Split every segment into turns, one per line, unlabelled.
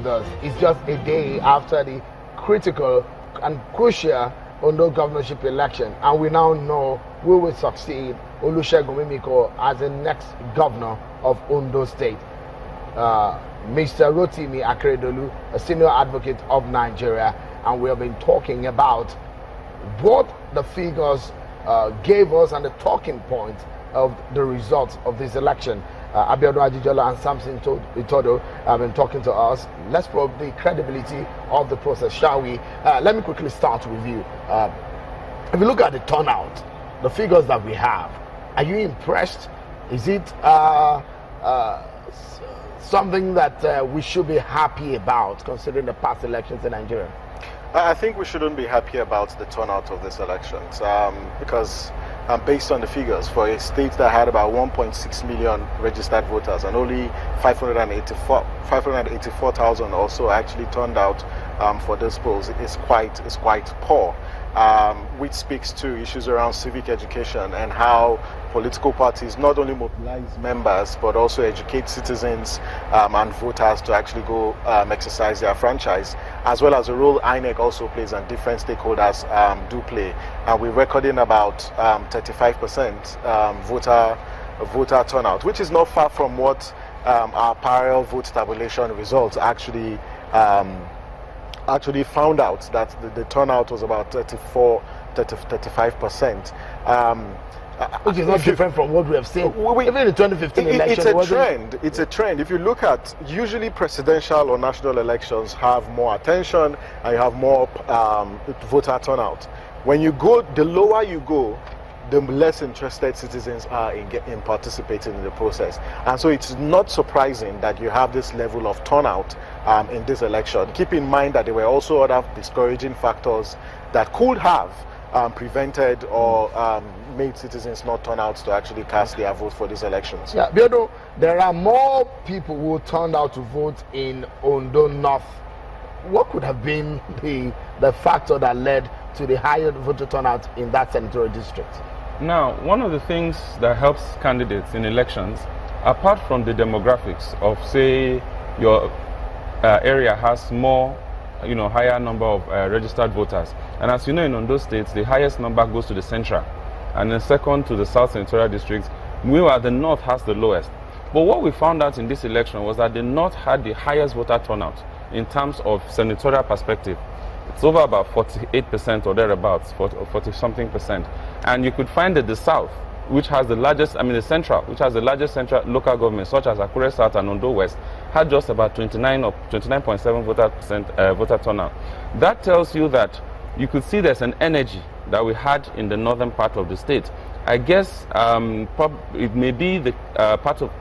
with us. It's just a day after the critical and crucial Ondo Governorship election, and we now know who will succeed Olusegun Mimiko as the next governor of Ondo State. Mr. Rotimi Akeredolu, a senior advocate of Nigeria, and we have been talking about what the figures gave us and the talking points of the results of this election. Abiodun Ajijola and Samson Itodo have been talking to us. Let's probe the credibility of the process, shall we? Let me quickly start with you. If you look at the turnout, the figures that we have, are you impressed? Is it something that we should be happy about, considering the past elections in Nigeria?
I think we shouldn't be happy about the turnout of these elections because based on the figures, for a state that had about 1.6 million registered voters and only 584,000 also actually turned out for these polls, is quite poor. Which speaks to issues around civic education and how political parties not only mobilize members but also educate citizens and voters to actually go exercise their franchise, as well as the role INEC also plays and different stakeholders do play. And we're recording about 35% voter turnout, which is not far from what our parallel vote tabulation results actually found out, that the turnout was about 35%.
Which is not different from what we have seen. Even in the 2015 election.
It's a trend. It's a trend. If you look at, usually presidential or national elections have more attention and you have more voter turnout. When you go, the lower you go, the less interested citizens are in participating in the process. And so it's not surprising that you have this level of turnout in this election. Keep in mind that there were also other discouraging factors that could have prevented or made citizens not turn out to actually cast their vote for these elections.
Yeah, Biodo, there are more people who turned out to vote in Ondo North. What could have been the factor that led to the higher voter turnout in that senatorial district?
Now, one of the things that helps candidates in elections, apart from the demographics of, say, your area has more, higher number of registered voters. And as you know, in Ondo State, the highest number goes to the central, and then second to the South Senatorial District. Meanwhile, the North has the lowest. But what we found out in this election was that the North had the highest voter turnout in terms of senatorial perspective. It's over about 48% or thereabouts, 40-something percent. And you could find that the South, which has the largest, the Central, which has the largest central local government, such as Akure South and Ondo West, had just about 29.7% voter turnout. That tells you that you could see there's an energy that we had in the northern part of the state. I guess it may be the part of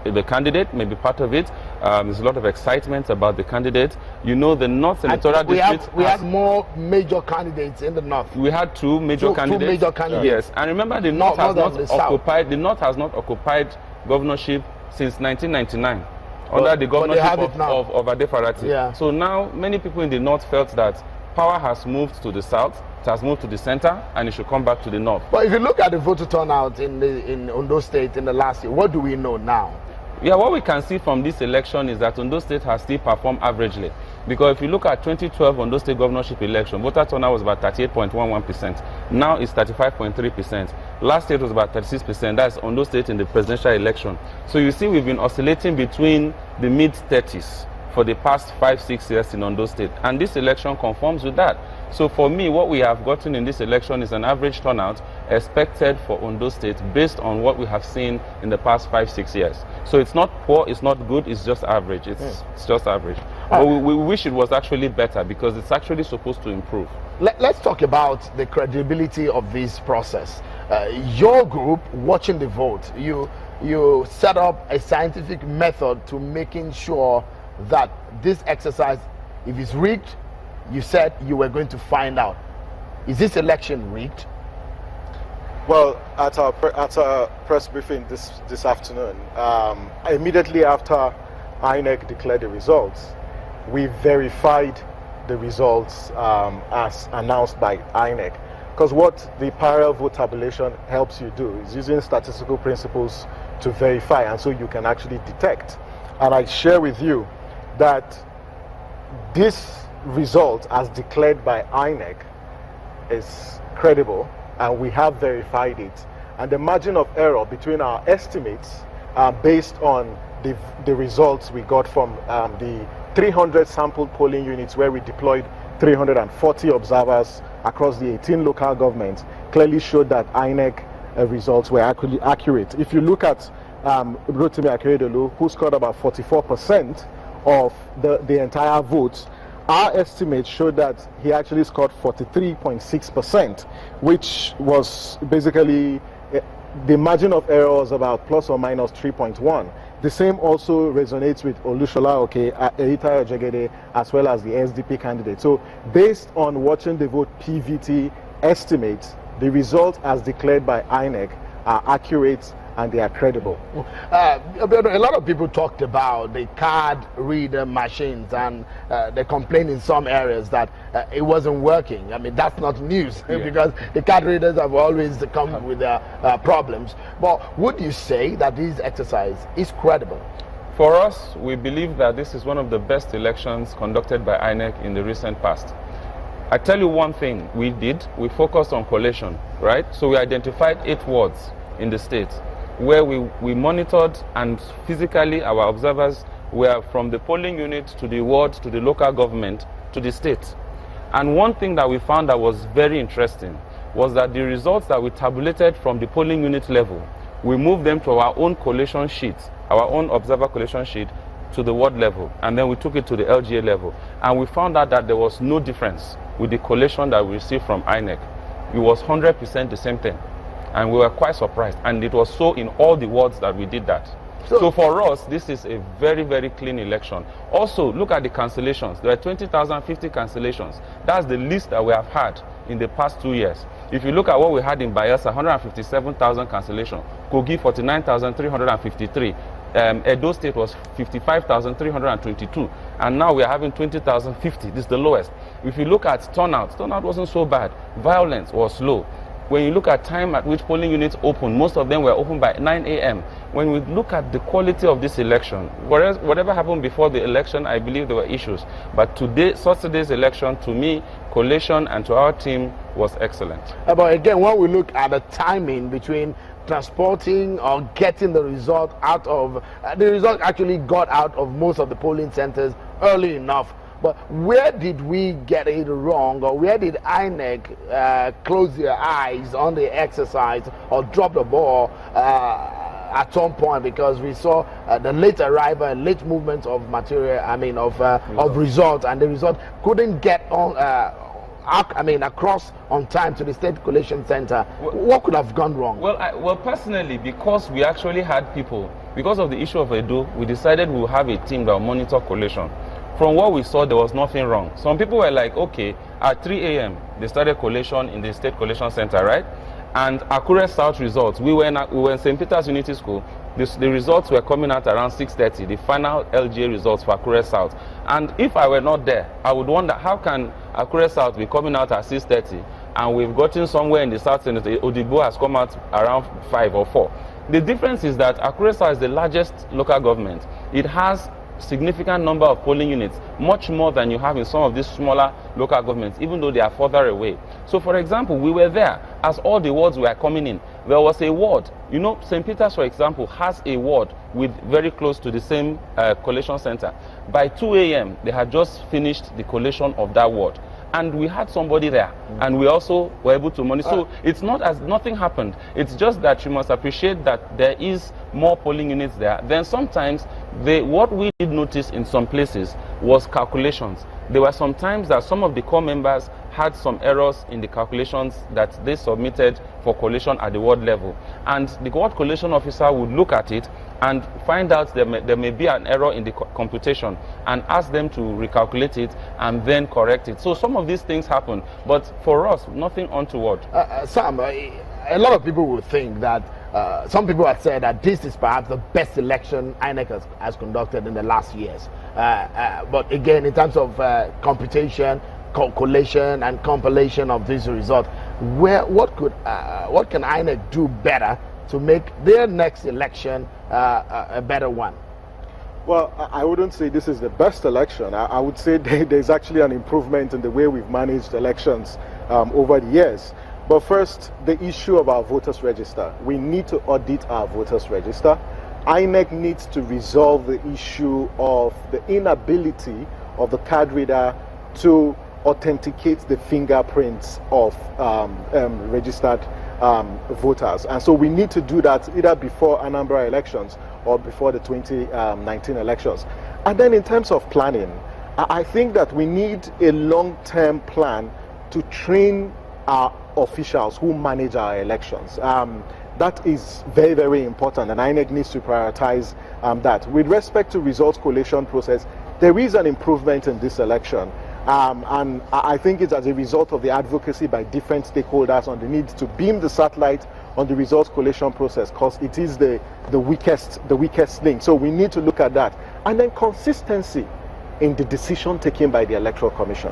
the candidate, maybe part of it. There's a lot of excitement about the candidate. The North Senatorial District.
We have more major candidates in the North.
We had two major candidates. Yes, and remember, the North has not occupied. The North has not occupied governorship since 1999 under the governorship of Adefarati.
Yeah.
So now many people in the North felt that power has moved to the South. It has moved to the center, and it should come back to the North.
But if you look at the voter turnout in Ondo State in the last year, what do we know now?
Yeah, what we can see from this election is that Ondo State has still performed averagely. Because if you look at 2012 Ondo State governorship election, voter turnout was about 38.11%. Now it's 35.3%. Last year it was about 36%. That's Ondo State in the presidential election. So you see, we've been oscillating between the mid-30s for the past 5-6 years in Ondo State. And this election conforms with that. So for me, what we have gotten in this election is an average turnout expected for Ondo State based on what we have seen in the past 5-6 years. So it's not poor, it's not good, it's just average. It's just average. But we wish it was actually better because it's actually supposed to improve.
Let's talk about the credibility of this process. Your group, watching the vote, you set up a scientific method to making sure that this exercise, if it's rigged, you said you were going to find out. Is this election rigged?
Well, at our press briefing this afternoon, immediately after INEC declared the results, we verified the results as announced by INEC. Because what the parallel vote tabulation helps you do is using statistical principles to verify, and so you can actually detect. And I share with you that this result as declared by INEC is credible, and we have verified it. And the margin of error between our estimates based on the results we got from the 300 sampled polling units where we deployed 340 observers across the 18 local governments clearly showed that INEC results were actually accurate. If you look at Rotimi Akeredolu, who scored about 44% of the entire votes, our estimates showed that he actually scored 43.6%, which was basically the margin of error was about plus or minus 3.1. The same also resonates with Olushola Oke, Eita Ojegede, as well as the SDP candidate. So based on watching the vote PVT estimates, the results as declared by INEC are accurate and they are credible.
A lot of people talked about the card reader machines, and they complained in some areas that it wasn't working. I mean, that's not news because the card readers have always come with problems. But would you say that this exercise is credible?
For us, we believe that this is one of the best elections conducted by INEC in the recent past. I tell you one thing we did, we focused on collation, right? So we identified 8 wards in the state where we monitored, and physically our observers were from the polling unit to the ward to the local government to the state. And one thing that we found that was very interesting was that the results that we tabulated from the polling unit level, we moved them to our own collation sheet, our own observer collation sheet to the ward level, and then we took it to the LGA level. And we found out that there was no difference with the collation that we received from INEC. It was 100% the same thing. And we were quite surprised, and it was so in all the wards that we did that. So for us, this is a very, very clean election. Also, look at the cancellations. There are 20,050 cancellations. That's the least that we have had in the past 2 years. If you look at what we had in Bayelsa, 157,000 cancellation. Kogi, 49,353. Edo State was 55,322. And now we are having 20,050. This is the lowest. If you look at turnout wasn't so bad. Violence was low. When you look at time at which polling units open, most of them were open by 9 a.m. When we look at the quality of this election, whatever happened before the election, I believe there were issues. But today's election, to me, collation and to our team was excellent.
But again, when we look at the timing between transporting or getting the result out of, the result actually got out of most of the polling centers early enough. But where did we get it wrong, or where did INEC close their eyes on the exercise or drop the ball at some point? Because we saw the late arrival and late movement of material, of results, and the result couldn't get on. Across on time to the state collation center. What could have gone wrong?
Well, personally, because we actually had people, because of the issue of Edo, we decided we would have a team that will monitor collation. From what we saw, there was nothing wrong. Some people were like, okay, at 3 a.m., they started collation in the state collation center, right? And Akure South results, we were in St. Peter's Unity School. The results were coming out around 6:30, the final LGA results for Akure South. And if I were not there, I would wonder, how can Akure South be coming out at 6:30, and we've gotten somewhere in the South Senate, Odigbo has come out around 5 or 4. The difference is that Akure South is the largest local government. It has significant number of polling units, much more than you have in some of these smaller local governments, even though they are further away. So for example, we were there as all the wards were coming in. There was a ward, St. Peter's, for example, has a ward with very close to the same collation center. By 2 a.m., they had just finished the collation of that ward. And we had somebody there, and we also were able to monitor. So it's not as nothing happened. It's just that you must appreciate that there is more polling units there. Then sometimes what we did notice in some places was calculations. There were some times that some of the core members had some errors in the calculations that they submitted for collation at the ward level. And the ward collation officer would look at it and find out there may be an error in the computation and ask them to recalculate it and then correct it. So some of these things happen, but for us, nothing untoward.
Sam, a lot of people would think that some people have said that this is perhaps the best election INEC has conducted in the last years. But again, in terms of computation, calculation and compilation of this result, what can INEC do better to make their next election a better one?
Well, I wouldn't say this is the best election. I would say there's actually an improvement in the way we've managed elections over the years. But first, the issue of our voters register. We need to audit our voters register. INEC needs to resolve the issue of the inability of the card reader to authenticate the fingerprints of registered voters. And so we need to do that either before Anambra elections or before the 2019 elections. And then in terms of planning, I think that we need a long-term plan to train our officials who manage our elections. That is very, very important, and INEC needs to prioritize that. With respect to results collation process, there is an improvement in this election. And I think it's as a result of the advocacy by different stakeholders on the need to beam the satellite on the results collation process, because it is the weakest link. So we need to look at that. And then consistency in the decision taken by the Electoral Commission.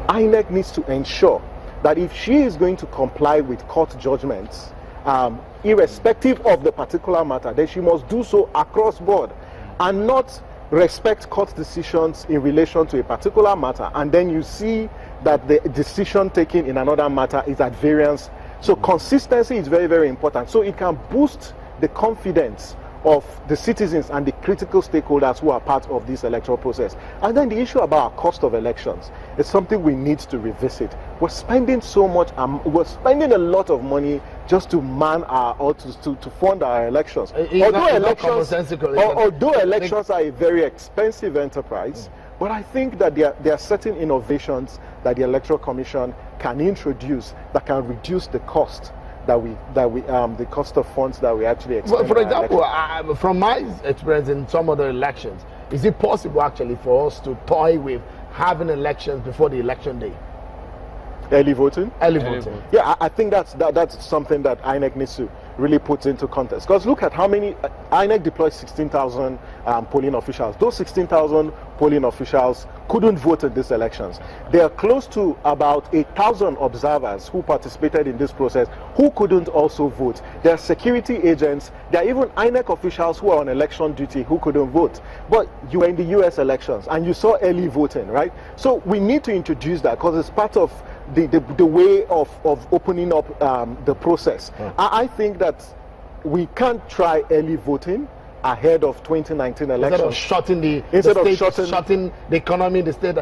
INEC needs to ensure that if she is going to comply with court judgments, irrespective of the particular matter, then she must do so across board and not respect court decisions in relation to a particular matter, and then you see that the decision taken in another matter is at variance. So consistency is very, very important. So it can boost the confidence of the citizens and the critical stakeholders who are part of this electoral process. And then the issue about cost of elections is something we need to revisit. We're spending so much, we're spending a lot of money just to man our, or to fund our elections. Although elections are a very expensive enterprise, but I think that there are certain innovations that the Electoral Commission can introduce that can reduce the cost the cost of funds that we actually expend.
Well, for example, from my experience in some of the elections, is it possible actually for us to toy with having elections before the election day?
Early voting?
Early voting.
Yeah, I think that's something that INEC needs to really put into context. Because look at how many, INEC deployed 16,000 polling officials. Those 16,000 polling officials couldn't vote in these elections. There are close to about 8,000 observers who participated in this process who couldn't also vote. There are security agents, there are even INEC officials who are on election duty who couldn't vote. But you were in the US elections and you saw early voting, right? So we need to introduce that because it's part of the way of opening up the process. I think that we can't try early voting ahead of 2019 elections.
Instead of shutting the economy, the state.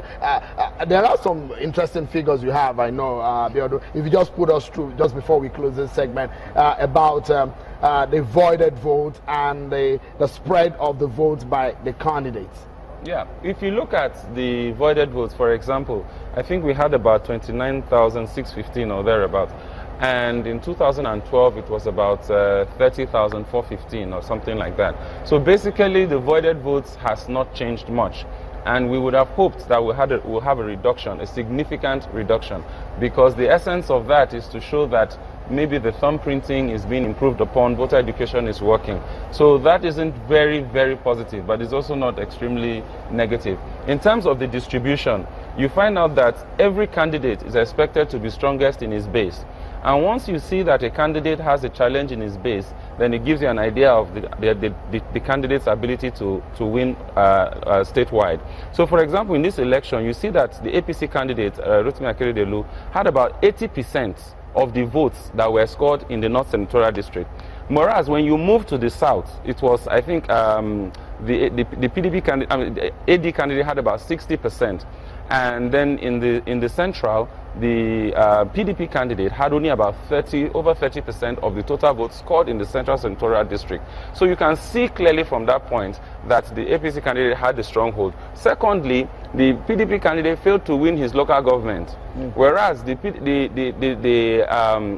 There are some interesting figures you have, I know, Biodo. If you just put us through, just before we close this segment, about the voided vote and the spread of the votes by the candidates.
Yeah, if you look at the voided votes, for example, I think we had about 29,615 or thereabouts. And in 2012, it was about 30,415 or something like that. So basically, the voided votes has not changed much. And we would have hoped that we'll have a reduction, a significant reduction, because the essence of that is to show that maybe the thumbprinting is being improved upon, voter education is working. So that isn't very, very positive, but it's also not extremely negative. In terms of the distribution, you find out that every candidate is expected to be strongest in his base. And once you see that a candidate has a challenge in his base, then it gives you an idea of the candidate's ability to win statewide. So, for example, in this election, you see that the APC candidate, Rotimi Akeredolu, had about 80% of the votes that were scored in the North Senatorial District. Whereas when you move to the South, it was, I think, the PDP candidate, the AD candidate had about 60%. And then in the Central, the PDP candidate had only about over 30% of the total votes scored in the Central Senatorial District. So you can see clearly from that point that the APC candidate had the stronghold. Secondly, the PDP candidate failed to win his local government, whereas the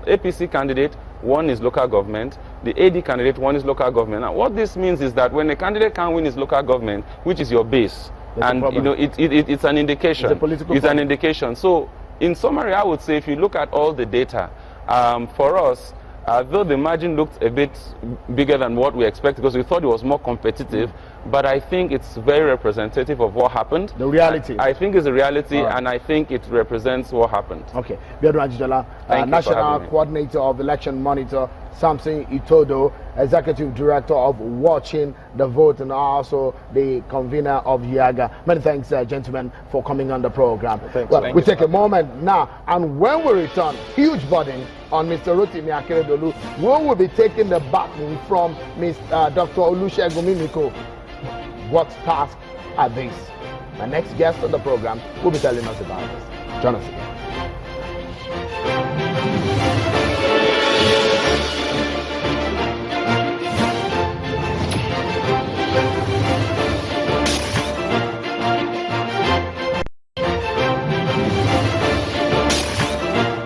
APC candidate won his local government, the AD candidate won his local government. And what this means is that when a candidate can't win his local government, which is your base, and you know it's an indication. It's an indication. So in summary, I would say if you look at all the data, for us, though the margin looked a bit bigger than what we expected because we thought it was more competitive, but I think it's very representative of what happened.
The reality.
I think it's a reality, and I think it represents what happened.
Okay. Biodo Ajijola, National Coordinator of Election Monitor, Samson Itodo, Executive Director of Watching the Vote and also the convener of YAGA. Many thanks, gentlemen, for coming on the program.
Thanks.
We take a moment now, and when we return, huge burden on Mr. Rotimi Akeredolu. We will be taking the baton from Dr. Olusegun Mimiko. What tasks are these? My next guest on the program will be telling us about this. Join us again.